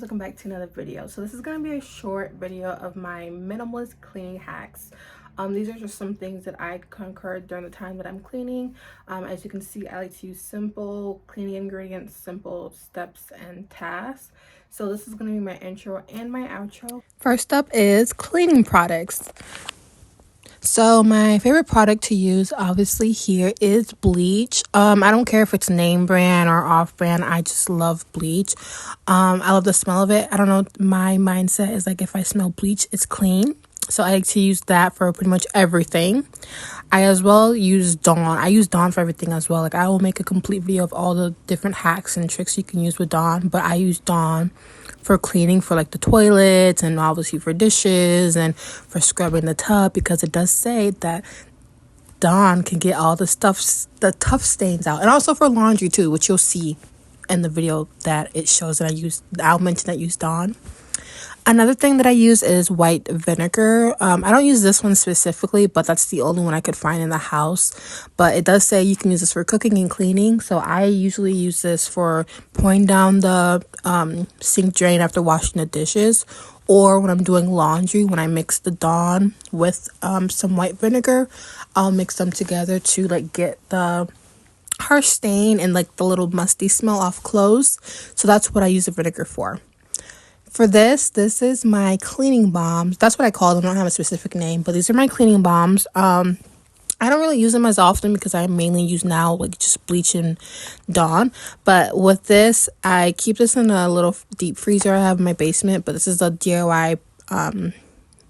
welcome back to another video. So this is going to be a short video of my minimalist cleaning hacks. These are just some things that I concurred during the time that I'm cleaning. As you can see, I like to use simple cleaning ingredients, simple steps and tasks. So this is going to be my intro and my outro. First up is cleaning products. So my favorite product to use obviously here is bleach. I don't care if it's name brand or off brand. I just love bleach. I love the smell of it. I don't know, my mindset is like if I smell bleach, it's clean. So I like to use that for pretty much everything. I as well use Dawn. I use Dawn for everything as well. Like I will make a complete video of all the different hacks and tricks you can use with Dawn, but I use Dawn for cleaning for like the toilets and obviously for dishes and for scrubbing the tub, because it does say that Dawn can get all the tough stains out, and also for laundry too, which you'll see in the video that it shows that I'll mention that I use Dawn. Another thing that I use is white vinegar. I don't use this one specifically, but that's the only one I could find in the house. But it does say you can use this for cooking and cleaning. So I usually use this for pouring down the sink drain after washing the dishes. Or when I'm doing laundry, when I mix the Dawn with some white vinegar, I'll mix them together to like get the harsh stain and like the little musty smell off clothes. So that's what I use the vinegar for. For this is my cleaning bombs. That's what I call them. I don't have a specific name, but these are my cleaning bombs. I don't really use them as often because I mainly use now like just bleach and Dawn. But with this, I keep this in a little deep freezer I have in my basement. But this is a DIY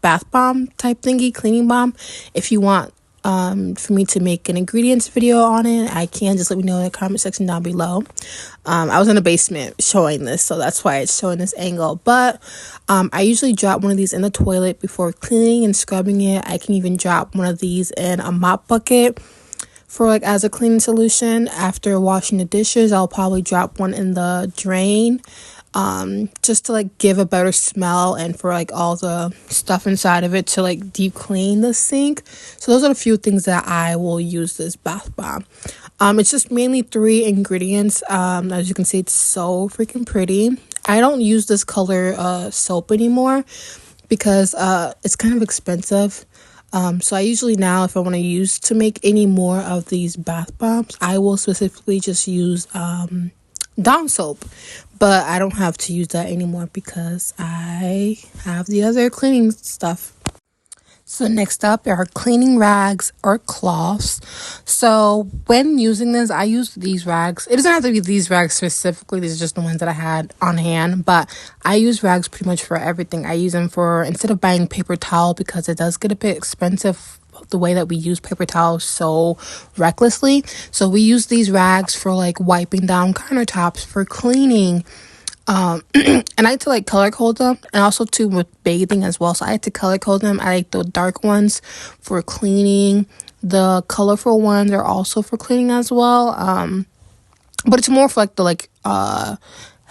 bath bomb type thingy, cleaning bomb. If you want for me to make an ingredients video on it, I can. Just let me know in the comment section down below. I was in the basement showing this, so that's why it's showing this angle. But I usually drop one of these in the toilet before cleaning and scrubbing it. I can even drop one of these in a mop bucket for like as a cleaning solution. After washing the dishes, I'll probably drop one in the drain just to like give a better smell and for like all the stuff inside of it to like deep clean the sink. So those are the few things that I will use this bath bomb. It's just mainly 3 ingredients. As you can see, it's so freaking pretty. I don't use this color soap anymore because it's kind of expensive. So I usually now, if I want to use to make any more of these bath bombs, I will specifically just use Dawn soap. But I don't have to use that anymore because I have the other cleaning stuff. So next up are cleaning rags or cloths. So when using this, I use these rags. It doesn't have to be these rags specifically. These are just the ones that I had on hand. But I use rags pretty much for everything. I use them for, instead of buying paper towel, because it does get a bit expensive the way that we use paper towels so recklessly. So we use these rags for like wiping down countertops, for cleaning. And I like to like color code them, and also too with bathing as well. So I like to color code them. I like the dark ones for cleaning. The colorful ones are also for cleaning as well. But it's more for like the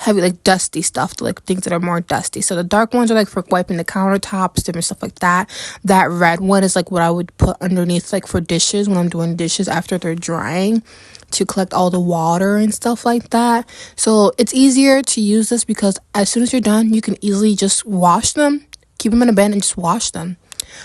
heavy, like dusty stuff, like things that are more dusty. So the dark ones are like for wiping the countertops, different stuff like that. That red one is like what I would put underneath, like for dishes when I'm doing dishes after they're drying, to collect all the water and stuff like that. So it's easier to use this because as soon as you're done, you can easily just wash them, keep them in a bin and just wash them.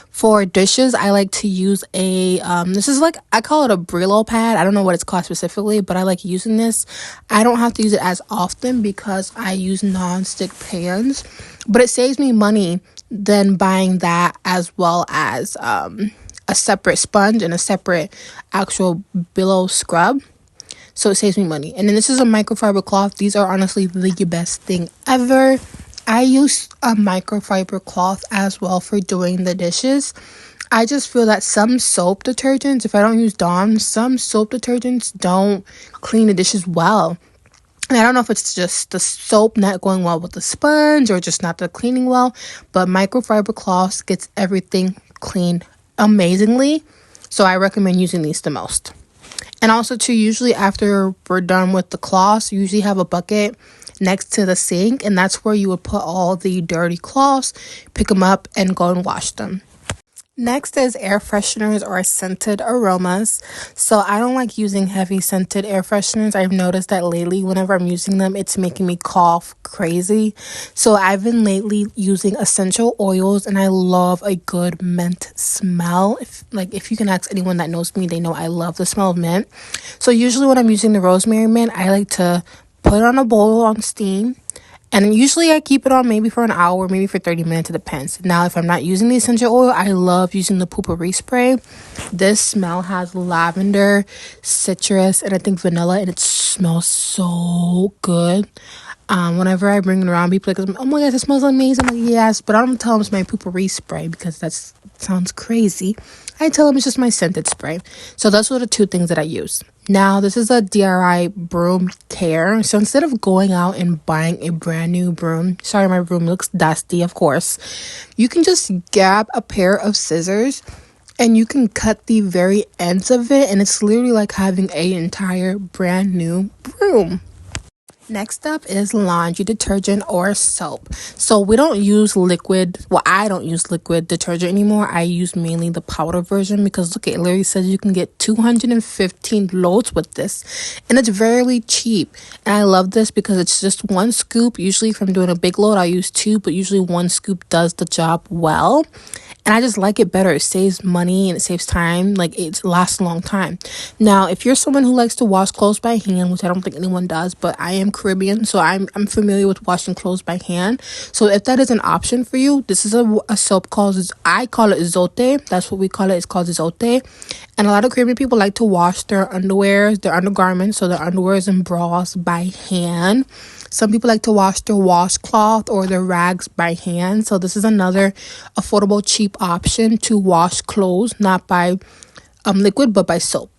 For dishes, I like to use a this is like, I call it a Brillo pad. I don't know what it's called specifically, but I like using this. I don't have to use it as often because I use non-stick pans, but it saves me money than buying that, as well as a separate sponge and a separate actual Brillo scrub. So it saves me money. And then this is a microfiber cloth. These are honestly the best thing ever. I use a microfiber cloth as well for doing the dishes. I just feel that some soap detergents, if I don't use Dawn, some soap detergents don't clean the dishes well. And I don't know if it's just the soap not going well with the sponge or just not the cleaning well, but microfiber cloths gets everything cleaned amazingly. So I recommend using these the most. And also too, usually after we're done with the cloths, you usually have a bucket next to the sink, and that's where you would put all the dirty cloths, pick them up and go and wash them. Next is air fresheners or scented aromas. So I don't like using heavy scented air fresheners. I've noticed that lately whenever I'm using them, it's making me cough crazy. So I've been lately using essential oils, and I love a good mint smell. If you can ask anyone that knows me, they know I love the smell of mint. So usually when I'm using the rosemary mint, I like to put it on a bowl on steam. And usually I keep it on maybe for an hour, maybe for 30 minutes, it depends. Now, if I'm not using the essential oil, I love using the poopery spray. This smell has lavender, citrus, and I think vanilla, and it smells so good. Whenever I bring it around, people are like, oh my gosh, it smells amazing. I'm like, yes, but I don't tell them it's my poopery spray because that sounds crazy. I tell them it's just my scented spray. So those are the two things that I use. Now, this is a DRI broom care. So instead of going out and buying a brand new broom, sorry, my broom looks dusty, of course, you can just grab a pair of scissors and you can cut the very ends of it. And it's literally like having an entire brand new broom. Next up is laundry detergent or soap. So we don't use liquid. Well, I don't use liquid detergent anymore. I use mainly the powder version because look, it literally says you can get 215 loads with this, and it's very cheap. And I love this because it's just one scoop. Usually if I'm doing a big load, I use two, but usually one scoop does the job well. And I just like it better. It saves money and it saves time. Like, it lasts a long time. Now, if you're someone who likes to wash clothes by hand, which I don't think anyone does, but I am Caribbean, so I'm familiar with washing clothes by hand. So if that is an option for you, this is a soap called, I call it Zote. That's what we call it. It's called Zote. And a lot of Caribbean people like to wash their underwear, their undergarments, so their underwears and bras by hand. Some people like to wash their washcloth or their rags by hand. So this is another affordable, cheap option to wash clothes, not by liquid, but by soap.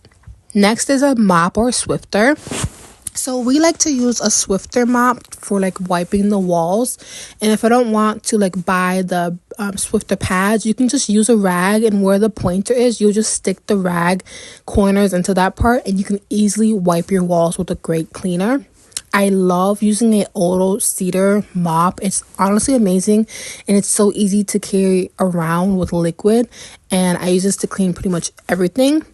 Next is a mop or Swifter. So we like to use a Swifter mop for like wiping the walls. And if I don't want to like buy the Swifter pads, you can just use a rag, and where the pointer is, you'll just stick the rag corners into that part, and you can easily wipe your walls with a great cleaner. I love using a Odo cedar mop. It's honestly amazing, and it's so easy to carry around with liquid, and I use this to clean pretty much everything.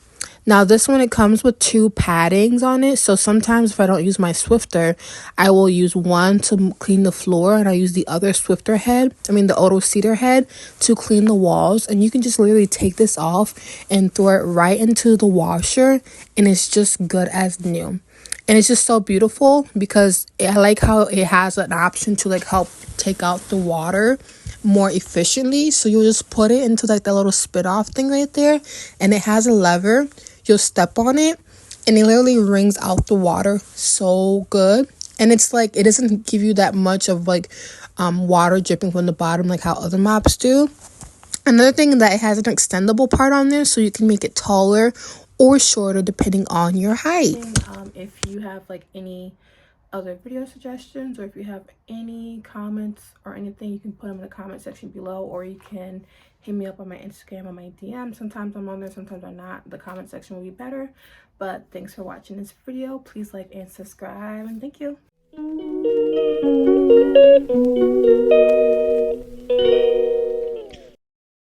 Now this one, it comes with two paddings on it, so sometimes if I don't use my Swifter, I will use one to clean the floor, and I use the other the Odo cedar head to clean the walls. And you can just literally take this off and throw it right into the washer, and it's just good as new. And it's just so beautiful because I like how it has an option to like help take out the water more efficiently. So you'll just put it into like that little spit off thing right there, and it has a lever. You'll step on it and it literally wrings out the water so good. And it's like, it doesn't give you that much of like water dripping from the bottom like how other mops do. Another thing, that it has an extendable part on there, so you can make it taller or shorter depending on your height. If you have like any other video suggestions, or if you have any comments or anything, you can put them in the comment section below, or you can hit me up on my Instagram or my DM. Sometimes I'm on there, sometimes I'm not. The comment section will be better. But thanks for watching this video. Please like and subscribe, and thank you.